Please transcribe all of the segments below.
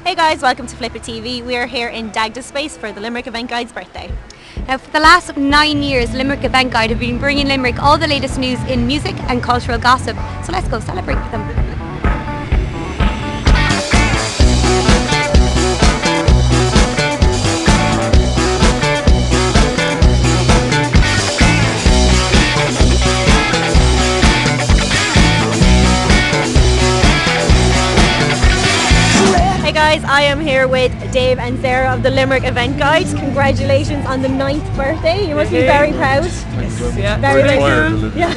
Hey guys, welcome to Flip It TV. We are here in Dagda Space for the Limerick Event Guide's birthday. Now, for the last 9 years, Limerick Event Guide have been bringing Limerick all the latest news in music and cultural gossip. So let's go celebrate with them. Hey guys, I am here with Dave and Sarah of the Limerick Event Guide. Congratulations on the 9th birthday. You must be very proud. Yeah, very cool. Yeah.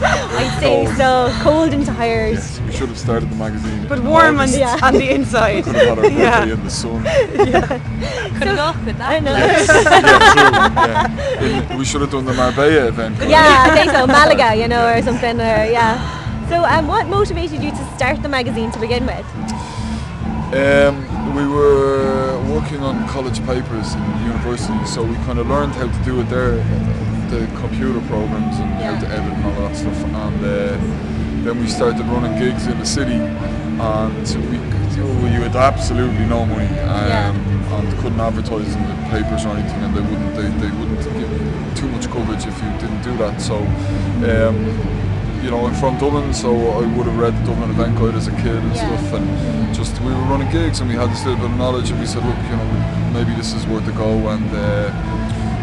I'd say so. Cold and tired. Yes, we should have started the magazine. But warm on the inside. Could have had our birthday in the sun. Good luck with that. I know. Yeah. We should have done the Marbella event. Right? Yeah, I think so. Malaga, or something. Yeah. So, what motivated you to start the magazine to begin with? We were working on college papers in university, so we kind of learned how to do it there, the computer programs and how to edit and all that stuff. And then we started running gigs in the city, and we had absolutely no money, and couldn't advertise in the papers or anything, and they wouldn't give too much coverage if you didn't do that. So. I'm from Dublin, so I would have read the Dublin Event Guide as a kid and stuff, and just we were running gigs and we had this little bit of knowledge, and we said, look, maybe this is worth a go, and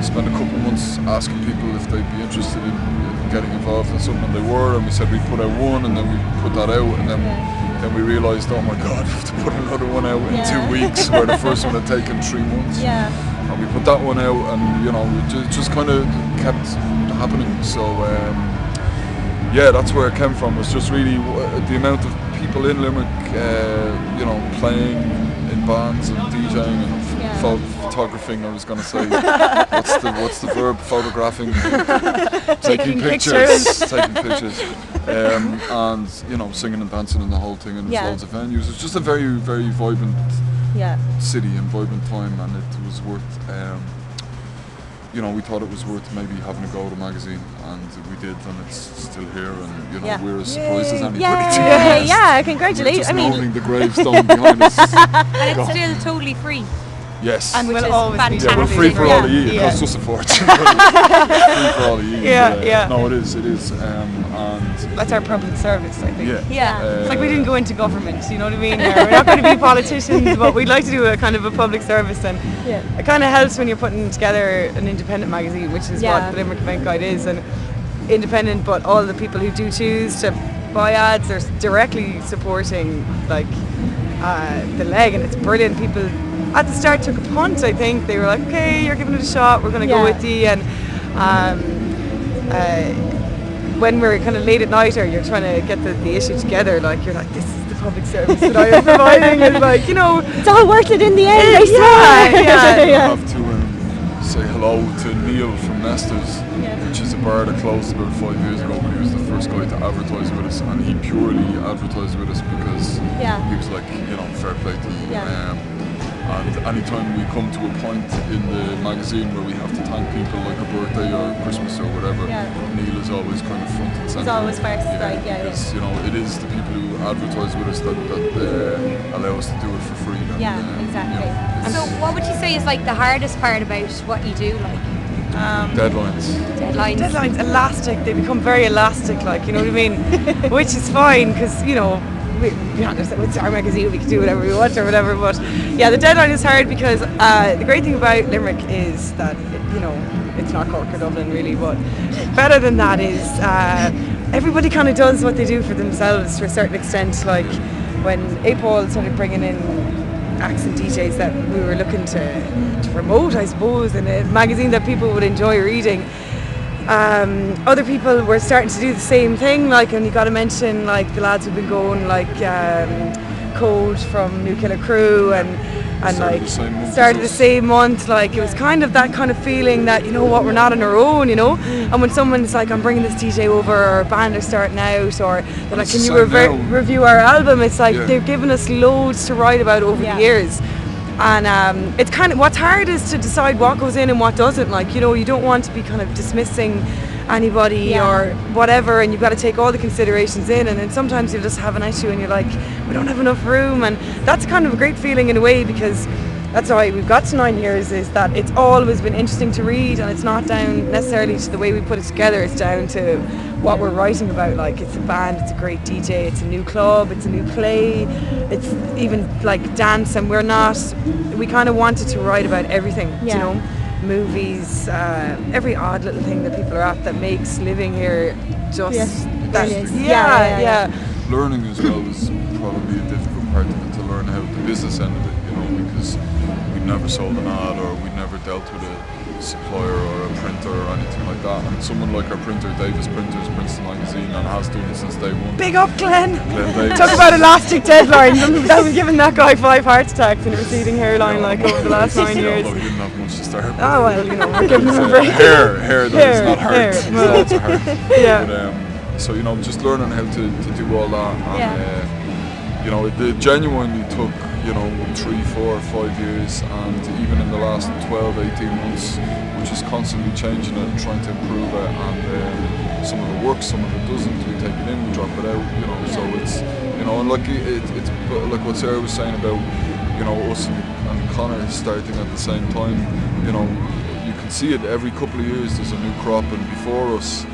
spent a couple of months asking people if they'd be interested in getting involved in something, and they were, and we said we'd put out one, and then we put that out, and then we realised, oh my god, we have to put another one out in 2 weeks, where the first one had taken 3 months. And we put that one out, and it just kind of kept happening. So that's where it came from. It's just really the amount of people in Limerick, playing in bands and DJing and photographing. I was going to say, what's the verb? Photographing, taking pictures, and singing and dancing and the whole thing. And there's loads of venues. It's just a very, very vibrant city and vibrant time, and it was worth. We thought it was worth maybe having a go at a magazine, and we did, and it's still here, and we're as surprised as anybody. Congratulations! Just mourning the gravestone behind us. And it's still totally free. Yes. And we'll always be fantastic. We're free for all of you. It costs us a fortune. Free for all of you. No, it is. And that's our public service, I think. Yeah. It's like we didn't go into government, you know what I mean? We're not going to be politicians, but we'd like to do a kind of a public service, and it kind of helps when you're putting together an independent magazine, which is what the Limerick Event Guide is, and independent, but all the people who do choose to buy ads are directly supporting the leg, and it's brilliant. People at the start took a punt, I think. They were like, okay, you're giving it a shot, we're going to go with you, and when we're kind of late at night or you're trying to get the issue together, you're like, this is the public service that I am providing, and it's all worth it in the end, I swear. I have to say hello to Neil from Nestor's, which is a bar that closed about 5 years ago, but he was the first guy to advertise with us, and he purely advertised with us because he was like, fair play to him. And anytime we come to a point in the magazine where we have to thank people like a birthday or Christmas or whatever, Neil is always kind of front and centre. He's always first, because, it is the people who advertise with us that allow us to do it for free. And, exactly. So what would you say is the hardest part about what you do? Deadlines, elastic. They become very elastic, you know what I mean? Which is fine, because, it's our magazine, we can do whatever we want or whatever, but the deadline is hard because the great thing about Limerick is that it's not Cork or Dublin really, but better than that is everybody kind of does what they do for themselves to a certain extent. When APOL started bringing in acts and DJs that we were looking to promote, I suppose, in a magazine that people would enjoy reading, other people were starting to do the same thing, and you got to mention the lads who've been going, Code from New Killer Crew, and started the same month. It was kind of that kind of feeling that we're not on our own, and when someone's like, I'm bringing this DJ over, or a band are starting out, or they're like, can you review our album, it's like they've given us loads to write about over the years. And it's kind of, what's hard is to decide what goes in and what doesn't. You don't want to be kind of dismissing anybody or whatever, and you've got to take all the considerations in, and then sometimes you'll just have an issue and you're like, we don't have enough room, and that's kind of a great feeling in a way, because that's why we've got to 9 years, is that it's always been interesting to read, and it's not down necessarily to the way we put it together, it's down to what we're writing about. Like, it's a band, it's a great DJ, it's a new club, it's a new play, it's even like dance, and we kind of wanted to write about everything, you know, movies, every odd little thing that people are at that makes living here just Learning as well is probably a difficult part of it, to learn how the business end of it, you know, because we've never sold an ad, or we've never dealt with a supplier or a printer or anything like that. And someone like our printer, Davis Printers, prints the magazine and has done it since day one. Big up, Glenn Davis. Talk about elastic deadlines. That was giving that guy 5 heart attacks and a receding hairline over the last 9 years. Although he didn't have much to start with. Oh well, you know, we're giving him a break. Hair though, it's not heart. Hair. It's lots of heart. Yeah. But, so, you know, just learning how to do all that, and you know, it genuinely took, you know, 3, 4, 5 years, and even in the last 12, 18 months, we're just constantly changing it and trying to improve it, and some of it works, some of it doesn't. We take it in, we drop it out, you know, so it's, you know, and like it's like what Sarah was saying about, you know, us and Connor starting at the same time, you know, you can see it every couple of years there's a new crop, and before us,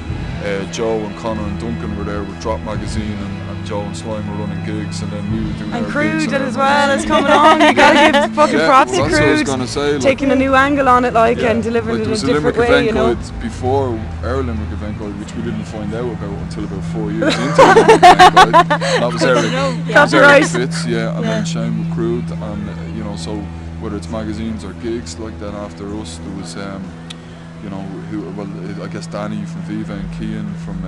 Joe and Connor and Duncan were there with Drop Magazine, and Joe and Slime were running gigs, and then we were doing and our Crew gigs did as well as coming on. You gotta give fucking props to that's what I was Crew, gonna say, like, taking a new angle on it, and delivering like, it in a there was different way, you know. Guide before our Limerick event guide, which we didn't find out about until about 4 years into the Limerick event guide. That was Eric Fitz, and then Shane recruit, and you know, so whether it's magazines or gigs, like then after us there was you know, I guess Danny from Viva and Cian from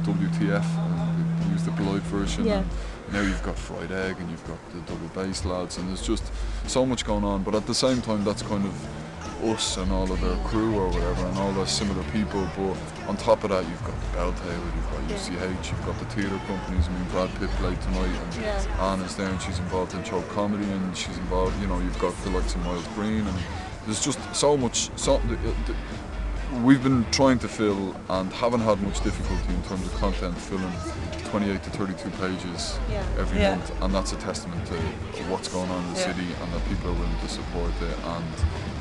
WTF, who used the Beloit version. And now you've got Fried Egg, and you've got the Double Bass lads, and there's just so much going on. But at the same time, that's kind of us and all of their crew or whatever, and all those similar people. But on top of that, you've got the Belltail, you've got UCH, you've got the theatre companies. I mean, Brad Pitt played tonight, and Anna's there, and she's involved in Choke Comedy, and she's involved, you know, you've got the likes of Miles Green, and there's just so much. We've been trying to fill and haven't had much difficulty in terms of content, filling 28 to 32 pages every month, and that's a testament to what's going on in the city, and that people are willing to support it, and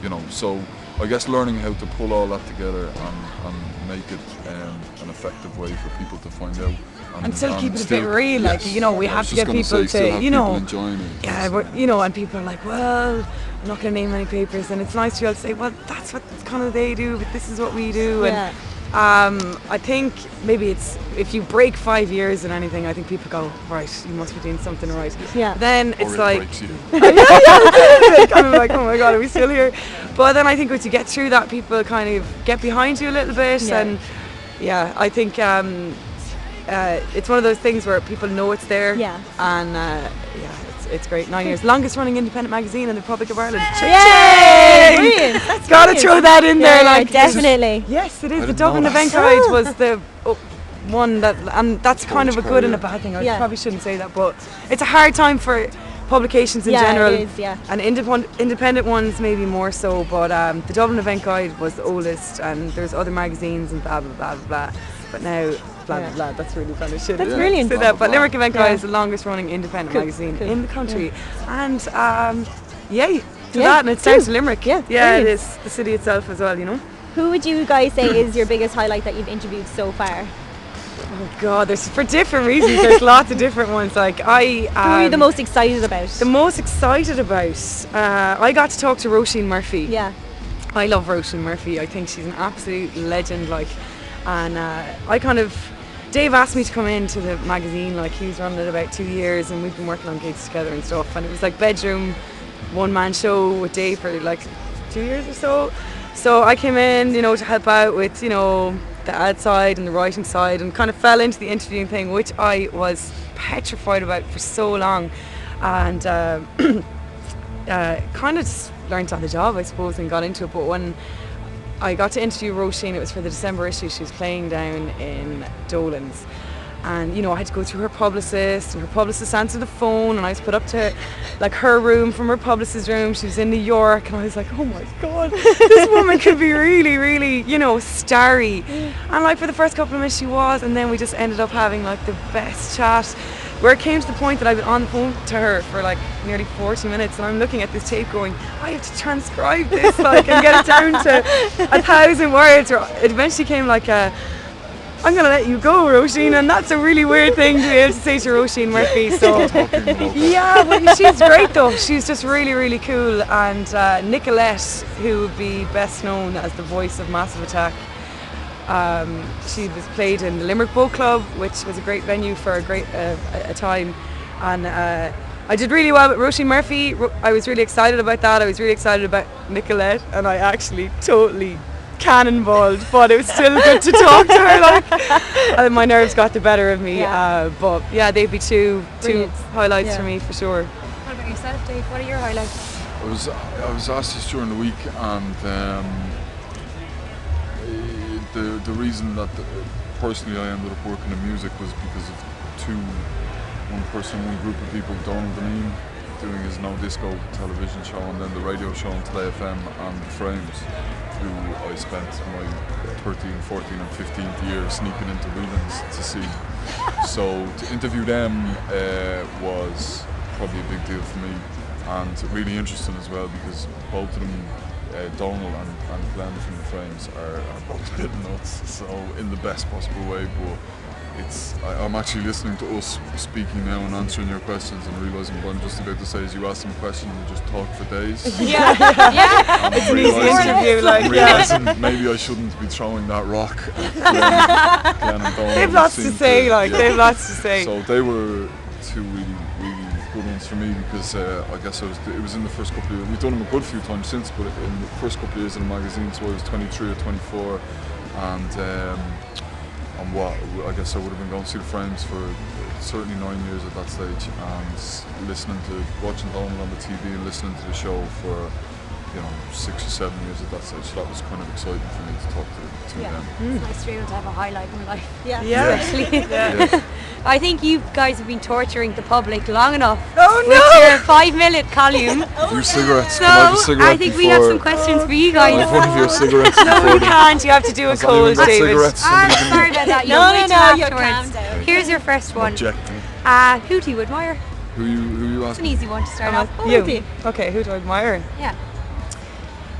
you know, so I guess learning how to pull all that together and make it an effective way for people to find out. And still keep it a bit real, like, you know, we have to get people to, you know, enjoying it. Yeah, but, you know, and people are like, well, I'm not going to name any papers, and it's nice to be able to say, well, that's what kind of they do, but this is what we do, and I think maybe it's, if you break 5 years in anything, I think people go, right, you must be doing something right. Yeah. Then Or it's it like, breaks you. kind of like, oh my god, are we still here? But then I think once you get through that, people kind of get behind you a little bit, and I think it's one of those things where people know it's there, and it's great. 9 years, longest running independent magazine in the Republic of Ireland. Yay! Brilliant. That's Gotta throw that in there, like, definitely. Yes, it is. The Dublin Event Guide was the one that, and that's kind of a good and a bad thing. I probably shouldn't say that, but it's a hard time for publications in general, it is, and independent ones maybe more so. But the Dublin Event Guide was the oldest, and there's other magazines and blah blah blah blah blah. But now, blah blah blah. That's really kind of shit. That's brilliant. But Limerick Event Guide is the longest running independent magazine in the country, and yay to that, and it's down to Limerick. Yeah, it is the city itself as well. You know. Who would you guys say is your biggest highlight that you've interviewed so far? Oh God, there's for different reasons. There's lots of different ones. Like who are you the most excited about? The most excited about. I got to talk to Roisin Murphy. Yeah. I love Roisin Murphy. I think she's an absolute legend. Like, and Dave asked me to come into the magazine. Like, he was running it about 2 years, and we've been working on gigs together and stuff. And it was like bedroom one-man show with Dave for like 2 years or so. So I came in, you know, to help out with, you know, the ad side and the writing side, and kind of fell into the interviewing thing, which I was petrified about for so long, and kind of just learned on the job, I suppose, and got into it. But when I got to interview Roisin, it was for the December issue. She was playing down in Dolan's, And I had to go through her publicist, and her publicist answered the phone, and I was put up to like her room from her publicist's room. She was in New York, and I was like, oh my god, this woman could be really, really, starry. And like for the first couple of minutes she was, and then we just ended up having like the best chat, where it came to the point that I've been on the phone to her for like nearly 40 minutes, and I'm looking at this tape going, I have to transcribe this and get it down to 1,000 words. Or it eventually came like I'm going to let you go, Roisin, and that's a really weird thing to be able to say to Roisin Murphy. So yeah, well, she's great though. She's just really, really cool. And Nicolette, who would be best known as the voice of Massive Attack, she was played in the Limerick Boat Club, which was a great venue for a time. And I did really well with Roisin Murphy. I was really excited about that. I was really excited about Nicolette, and I actually totally cannonballed, but it was still good to talk to her. My nerves got the better of me, but yeah, they'd be two highlights for me for sure. What about yourself, Dave? What are your highlights? I was asked this during the week, and the reason that personally I ended up working in music was because of one group of people, O'Donovan Sarah doing his No Disco television show, and then the radio show on Today FM, and The Frames, who I spent my 13th, 14th and 15th year sneaking into Whelan's to see. So to interview them was probably a big deal for me, and really interesting as well, because both of them, Donald and Glenn from The Frames, are both a bit nuts, so in the best possible way. But I'm actually listening to us speaking now and answering your questions, and realising what I'm just about to say is you ask them a question and just talk for days. Yeah. It's an easy interview. I'm realising maybe I shouldn't be throwing that rock at Glenn and Donald. They've lots to say, they've lots to say. So they were two really, really good ones for me, because I guess it was in the first couple of years. We've done them a good few times since, but in the first couple of years in the magazine, so I was 23 or 24, and I guess I would have been going to see The Frames for certainly 9 years at that stage, and watching Donald on the TV and listening to the show for 6 or 7 years at that stage. So that was kind of exciting for me to talk to them. It's nice to be able to have a highlight in life. Yeah. I think you guys have been torturing the public long enough. Oh no! With your 5-minute column. Your cigarettes. So Can I have a cigarette I think we have some questions for you Can I guys. have one of your cigarettes No, before you can't. You have to do a Has anyone cold, got David. cigarettes? Somebody can Sorry about that. No, You'll wait till you're afterwards. calm down. Here's your first one. objecting. Who do you admire? Who you It's an asking? easy one to start off. You. okay. Okay, who do I admire? Yeah.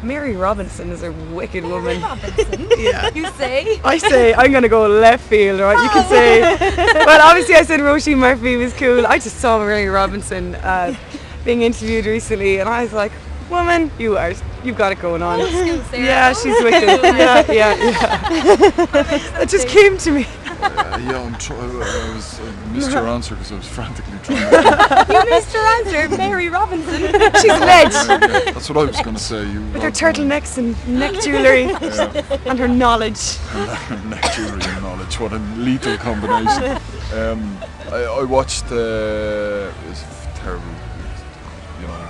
Mary Robinson is a wicked woman. Robinson. Yeah. You say? I say I'm gonna go left field, right? You can say. Well, obviously I said Roisin Murphy was cool. I just saw Mary Robinson being interviewed recently, and I was like, woman, you've got it going on. School, Sarah. Yeah, she's wicked. Yeah. It just came to me. I missed your answer because I was frantically trying. You missed your answer, Mary Robinson. She's ledge That's what I was going to say. with her turtlenecks and neck jewellery and her knowledge. Neck jewellery and knowledge. What a lethal combination. I watched. It's terrible.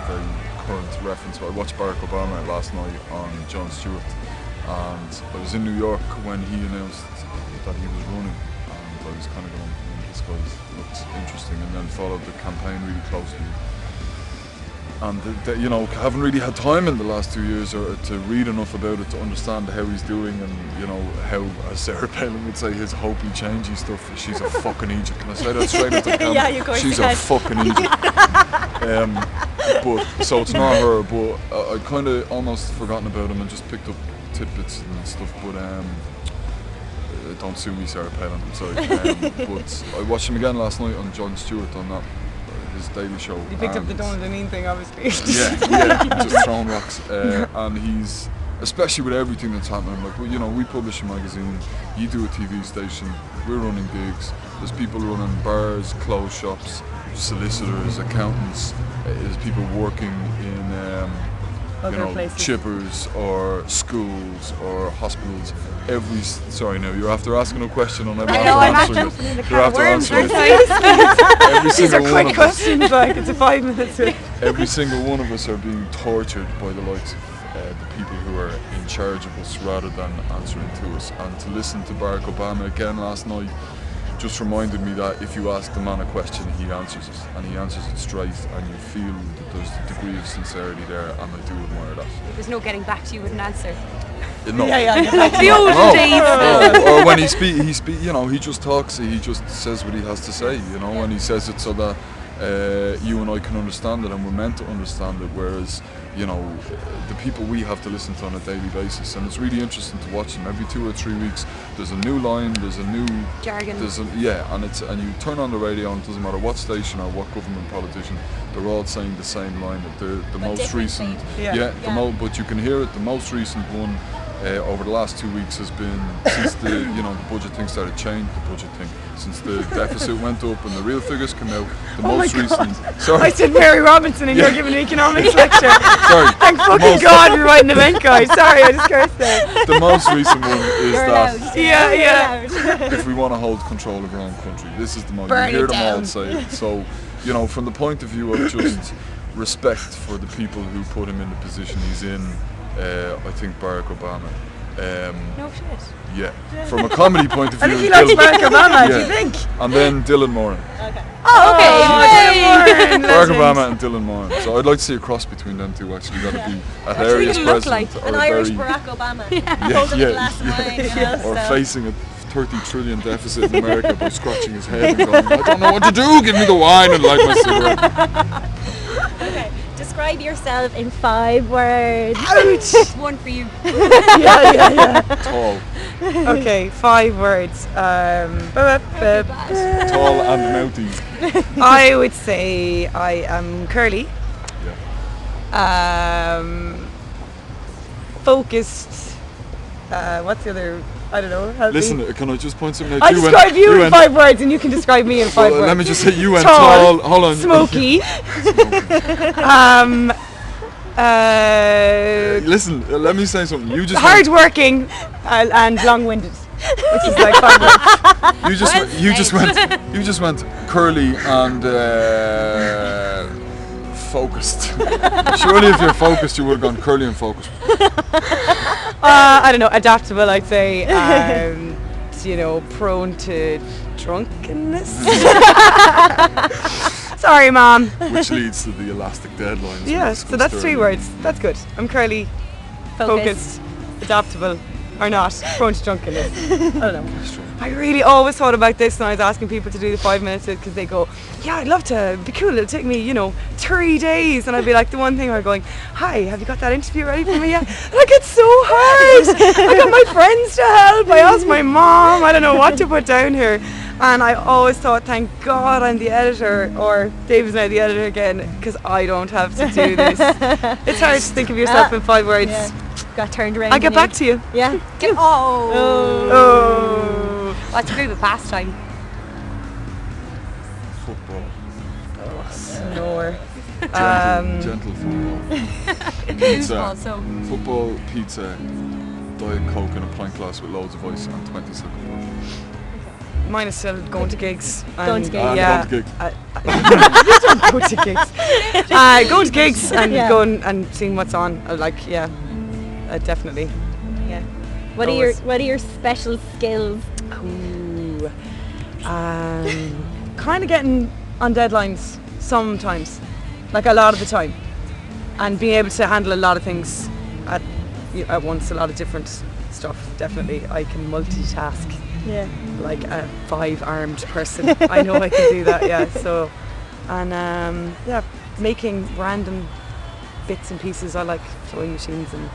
Very current reference. But I watched Barack Obama last night on Jon Stewart, and I was in New York when he announced that he was running, and I was kind of going, this guy looks interesting, and then followed the campaign really closely. And haven't really had time in the last 2 years to read enough about it to understand how he's doing, and how, as Sarah Palin would say, his hopey changey stuff. She's a fucking Egypt. Can I say that straight into the camera? Yeah, you course She's can. a fucking Egypt. But so it's not her. But I kind of almost forgotten about him and just picked up tidbits and stuff. But don't sue me, Sarah Palin. I'm sorry. But I watched him again last night on Jon Stewart on that. His daily show. You picked up the Donald thing, obviously. Yeah, just throwing rocks. And he's, especially with everything that's happening, like, we publish a magazine, you do a TV station, we're running gigs, there's people running bars, clothes shops, solicitors, accountants, there's people working in Other places. chippers or schools or hospitals. Sorry, now you're after asking a question and I'm I know, I'm not answering jumping in the it. You're can of after worms, answering aren't it. I? Every These are single one quick of us. questions, like it's a 5 minutes. Every single one of us are being tortured by the likes of the people who are in charge of us rather than answering to us. And to listen to Barack Obama again last night, just reminded me that if you ask the man a question, he answers it, and he answers it straight, and you feel that there's a degree of sincerity there, and I do admire that. There's no getting back to you with an answer. No. The olden days. Or when he just talks, he just says what he has to say, and he says it so that you and I can understand it, and we're meant to understand it, whereas the people we have to listen to on a daily basis, and it's really interesting to watch them. Every 2 or 3 weeks there's a new line, there's a new jargon, and you turn on the radio and it doesn't matter what station or what government politician, they're all saying the same line, that the most recent but you can hear it. The most recent one over the last 2 weeks has been since the budget thing started changing, the budget thing, since the deficit went up and the real figures came out. The most recent. Sorry, I said Mary Robinson and you're giving an economics lecture. Sorry. Thank fucking God you're writing event guide. Sorry, I just cursed there. The most recent one is that Yeah. if we want to hold control of our own country, this is the moment. Burn You hear it them all down. say it. So, from the point of view of just respect for the people who put him in the position he's in, I think Barack Obama. No shit. Yeah. From a comedy point of view, I think he likes Barack Obama, do you think? And then Dylan Moran. Oh, okay. Dylan Moran, Barack legend. Obama and Dylan Moran. So I'd like to see a cross between them two. Actually, that'd be a hilarious What do they look president, like? or An a Irish very, Barack Obama. Holding a glass of wine. or facing a 30 trillion deficit in America by scratching his head and going, I don't know what to do, give me the wine and light my cigarette. Okay. Describe yourself in 5 words. Ouch! One for you. Yeah. Tall. Okay, 5 words. Tall and mouthy. I would say I am curly. Yeah. Focused. What's the other? I don't know. Help me. Listen, can I just point something out? I describe you in 5 words, and you can describe me in 5 words. Let me just say, you went Tall, tall. Hold on. Smoky. Listen, let me say something. You just Hardworking and long-winded, which is like 5 words. you just went curly and focused. Surely, if you're focused, you would have gone curly and focused. I don't know. Adaptable, I'd say. Prone to drunkenness. Sorry, Mom. Which leads to the elastic deadlines. Yeah, so that's 3 words. That's good. I'm curly, focused, adaptable, or not, prone to drunkenness. I don't know. I really always thought about this when I was asking people to do the 5 minutes, because they go, yeah, I'd love to, it'd be cool, it'll take me, 3 days. And I'd be like, the one thing I'm going, hi, have you got that interview ready for me yet? Like, it's so hard. I got my friends to help. I asked my mom, I don't know what to put down here. And I always thought, thank God I'm the editor, or David's now the editor again, because I don't have to do this. It's hard to think of yourself in 5 words. Yeah. Got turned around. I'll get back to you. Yeah. Oh. What's your favourite pastime? Football. Snore. Gentle football. Foosball, so Football, pizza, Diet Coke in a pint glass with loads of ice and 20 seconds. Mine is still going to gigs. Going to gigs. Yeah. Going to gigs. You don't go to gigs. Going to gigs and going and seeing what's on. Definitely. Yeah. What are your special skills? Ooh. Kind of getting on deadlines sometimes, like a lot of the time, and being able to handle a lot of things at once, a lot of different stuff. Definitely, I can multitask. Yeah. Like a 5-armed person. I know I can do that, yeah. So, and making random bits and pieces. I like sewing machines and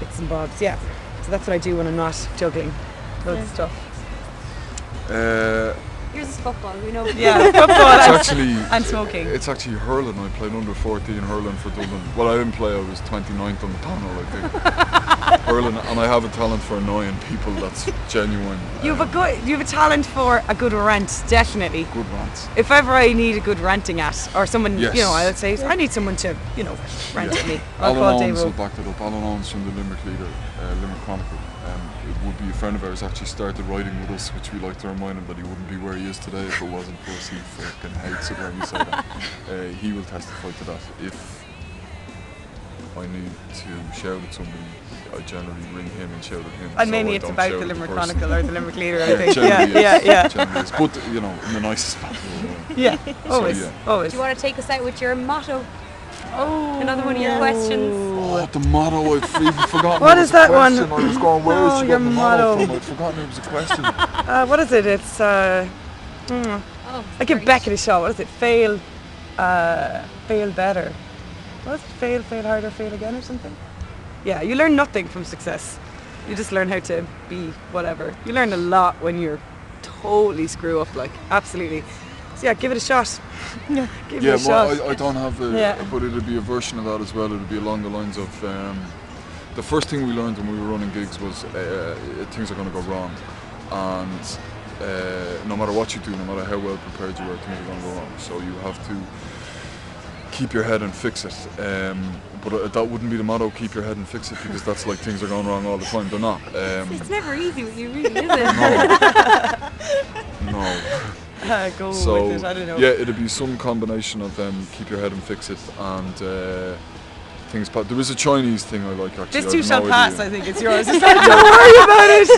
bits and bobs, yeah. So that's what I do when I'm not juggling loads of stuff. yours is football, we know. Yeah, football and smoking. It's actually hurling. I played under 14 hurling for Dublin. Well, I didn't play. I was 29th on the panel, I think. Hurling, and I have a talent for annoying people. That's genuine. You have a talent for a good rant, definitely. Good rants. If ever I need a good ranting at, or someone, Yes. I'll say I need someone to, rant at me. I'll Alan call Owens will Dave. back that up. Alan Owens from the Limerick Leader, Limerick Chronicle. It would be a friend of ours actually started writing with us, which we like to remind him that he wouldn't be where he is today if it wasn't for us. He fucking hates it when we say that. He will testify to that. I need to shout at somebody, I generally ring him and shout at him. And so mainly I it's don't about shout the at Limerick person. Chronicle or the Limerick Leader, I Yeah, think. generally Yeah, is, yeah, generally is. But in the nicest possible way. yeah. Always, yeah. always. Do you want to take us out with your motto? Oh, Another one of your questions. Oh, the motto, I've even forgotten. What it is was a that one? question. I was going, where Oh, is she your getting the motto motto. from? I'd forgotten it was a question. What is it? It's I give Beckett a shot. What is it? Fail better. What is it? Fail harder, fail again or something? Yeah, you learn nothing from success. You just learn how to be whatever. You learn a lot when you're totally screw up, like, absolutely. So yeah, give it a shot. Give it a shot. Well, I don't have Yeah. but it'd be a version of that as well. It'd be along the lines of the first thing we learned when we were running gigs was things are going to go wrong, and no matter what you do, no matter how well prepared you are, things are going to go wrong. So you have to keep your head and fix it. But that wouldn't be the motto, keep your head and fix it, because that's like things are going wrong all the time. They're not. It's never easy with you, really, is it? No. Go So with it, I don't know. yeah, it'd be some combination of keep your head and fix it, and things. There is a Chinese thing I like actually. This I too have shall no pass, idea. I think it's yours. It's like, don't worry about it.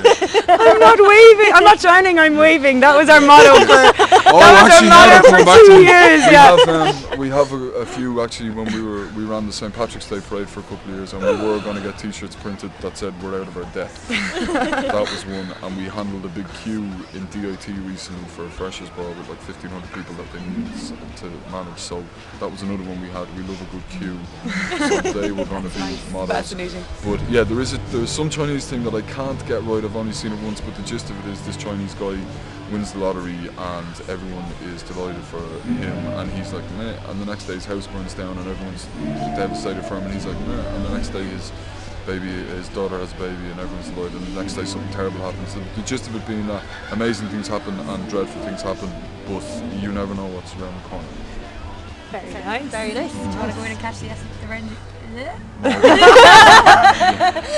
I'm not waving. I'm not drowning, I'm waving. That was our motto for Now for coming back 2 to it, years, we have a few actually when we ran the St. Patrick's Day parade for a couple of years, and we were going to get T-shirts printed that said "We're out of our depth." That was one, and we handled a big queue in DIT recently for a freshers ball with like 1,500 people that they needed to manage. So that was another one we had. We love a good queue, so they were going to be models. Fascinating. But yeah, there's some Chinese thing that I can't get right. I've only seen it once, but the gist of it is this Chinese guy wins the lottery and everyone is delighted for him, and he's like meh, and the next day his house burns down and everyone's devastated for him, and he's like meh, and the next day his daughter has a baby and everyone's delighted, and the next day something terrible happens. So the gist of it being that amazing things happen and dreadful things happen, but you never know what's around the corner. Very nice. Very nice. Do you want to go in and catch the red?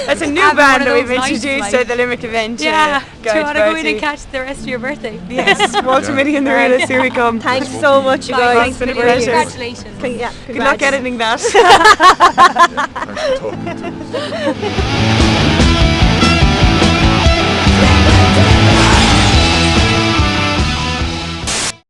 That's a new Having one band of that we've those nights, introduced like- at the Limerick event. Yeah. Do you want to go in party. and catch the rest of your birthday? Yes, Walter Mitty and the Realists, here we come. Thanks so much, you guys. It's been a pleasure. Congratulations. Yeah, Good luck congrats. editing that.